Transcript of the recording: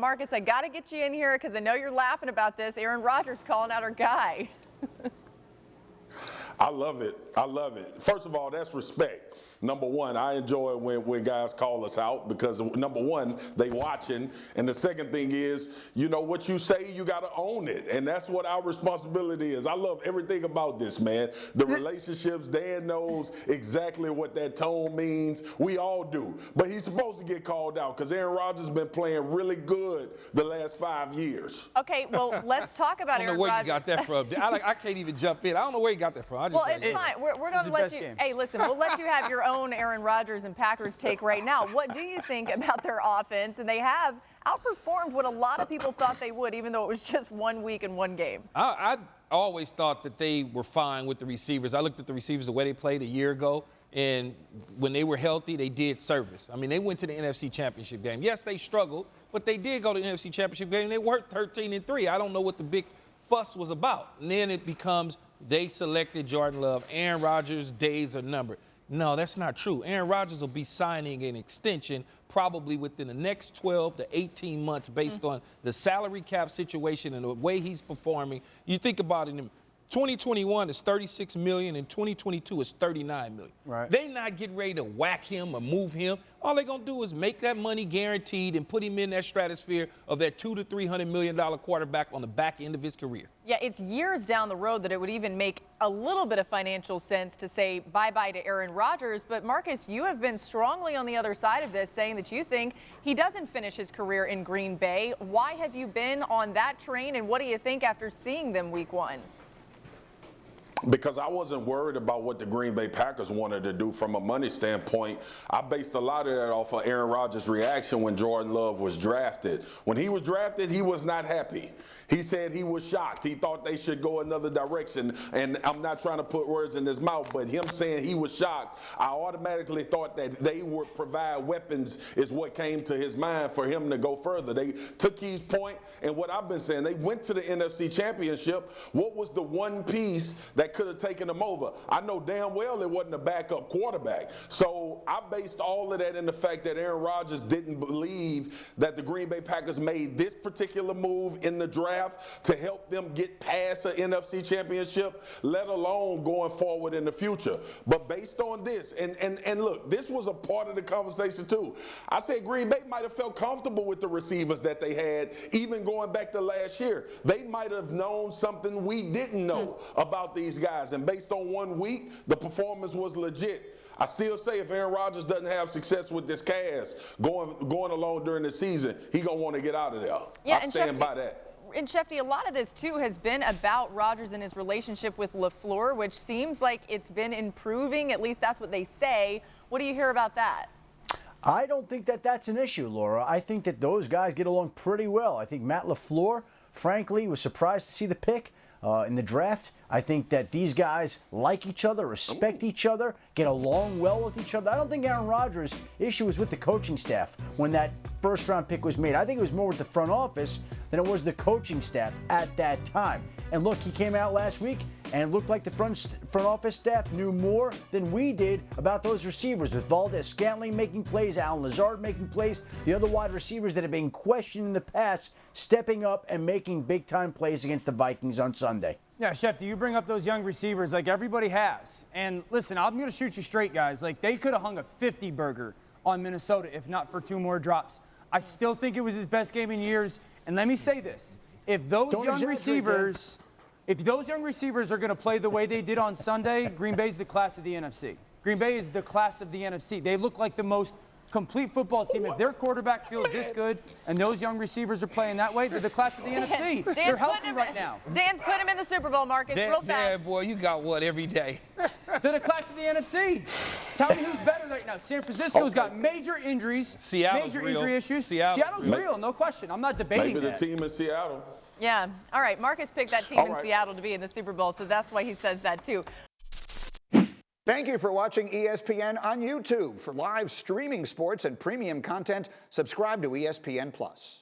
Marcus, I got to get you in here because I know you're laughing about this. Aaron Rodgers calling out our guy. I love it. I love it. First of all, that's respect. Number one, I enjoy when guys call us out because, number one, they watching. And the second thing is, you know, what you say, you got to own it. And that's what our responsibility is. I love everything about this, man. The relationships, Dan knows exactly what that tone means. We all do. But he's supposed to get called out because Aaron Rodgers has been playing really good the last 5 years. Okay, well, let's talk about Aaron Rodgers. I don't know where you got that from. I can't even jump in. I don't know where you got that from. Well, it's fine. We're going to let you – hey, listen, we'll let you have your own Aaron Rodgers and Packers take right now. What do you think about their offense? And they have outperformed what a lot of people thought they would, even though it was just 1 week and one game. I always thought that they were fine with the receivers. I looked at the receivers the way they played a year ago, and when they were healthy, they did service. I mean, they went to the NFC Championship game. Yes, they struggled, but they did go to the NFC Championship game. They were 13-3. I don't know what the big fuss was about. And then it becomes they selected Jordan Love. Aaron Rodgers' days are numbered. No, that's not true. Aaron Rodgers will be signing an extension probably within the next 12 to 18 months based on the salary cap situation and the way he's performing. You think about it, 2021 is $36 million and 2022 is $39 million. Right. They not getting ready to whack him or move him. All they're going to do is make that money guaranteed and put him in that stratosphere of that $200 to $300 million quarterback on the back end of his career. Yeah, it's years down the road that it would even make a little bit of financial sense to say bye-bye to Aaron Rodgers. But, Marcus, you have been strongly on the other side of this, saying that you think he doesn't finish his career in Green Bay. Why have you been on that train, and what do you think after seeing them week one? Because I wasn't worried about what the Green Bay Packers wanted to do from a money standpoint. I based a lot of that off of Aaron Rodgers' reaction when Jordan Love was drafted. When he was drafted, he was not happy. He said he was shocked. He thought they should go another direction. And I'm not trying to put words in his mouth, but him saying he was shocked, I automatically thought that they would provide weapons is what came to his mind for him to go further. They took his point, and what I've been saying, they went to the NFC Championship. What was the one piece that could have taken them over? I know damn well it wasn't a backup quarterback. So I based all of that in the fact that Aaron Rodgers didn't believe that the Green Bay Packers made this particular move in the draft to help them get past an NFC Championship, let alone going forward in the future. But based on this, and look, this was a part of the conversation too. I said Green Bay might have felt comfortable with the receivers that they had, even going back to last year. They might have known something we didn't know about these guys. And based on 1 week, the performance was legit. I still say if Aaron Rodgers doesn't have success with this cast going along during the season, he's going to want to get out of there. Yeah, I stand by that. And Schefty, a lot of this, too, has been about Rodgers and his relationship with LaFleur, which seems like it's been improving. At least that's what they say. What do you hear about that? I don't think that that's an issue, Laura. I think that those guys get along pretty well. I think Matt LaFleur, frankly, was surprised to see the pick in the draft. I think that these guys like each other, respect each other, get along well with each other. I don't think Aaron Rodgers' issue was with the coaching staff when that first-round pick was made. I think it was more with the front office than it was the coaching staff at that time. And look, he came out last week and it looked like the front office staff knew more than we did about those receivers, with Valdez-Scantling making plays, Allen Lazard making plays, the other wide receivers that have been questioned in the past stepping up and making big-time plays against the Vikings on Sunday. Yeah, Schefter, you bring up those young receivers like everybody has. And listen, I'm going to shoot you straight, guys. Like, they could have hung a 50-burger on Minnesota if not for 2 more drops. I still think it was his best game in years. And let me say this. If those young receivers are going to play the way they did on Sunday, Green Bay's the class of the NFC. Green Bay is the class of the NFC. They look like the most complete football team. If their quarterback feels this good and those young receivers are playing that way, they're the class of the NFC. They're healthy right now. Dan's put him in the Super Bowl, Marcus, real fast. Dan, boy, you got what every day? They're the class of the NFC. Tell me who's better right now. San Francisco's got major injuries, Seattle's major real. injury issues. Seattle's real, no question. I'm not debating Maybe that. the team in Seattle. Yeah. All right. Marcus picked that team in Seattle to be in the Super Bowl, so that's why he says that, too. Thank you for watching ESPN on YouTube. For live streaming sports and premium content, subscribe to ESPN+.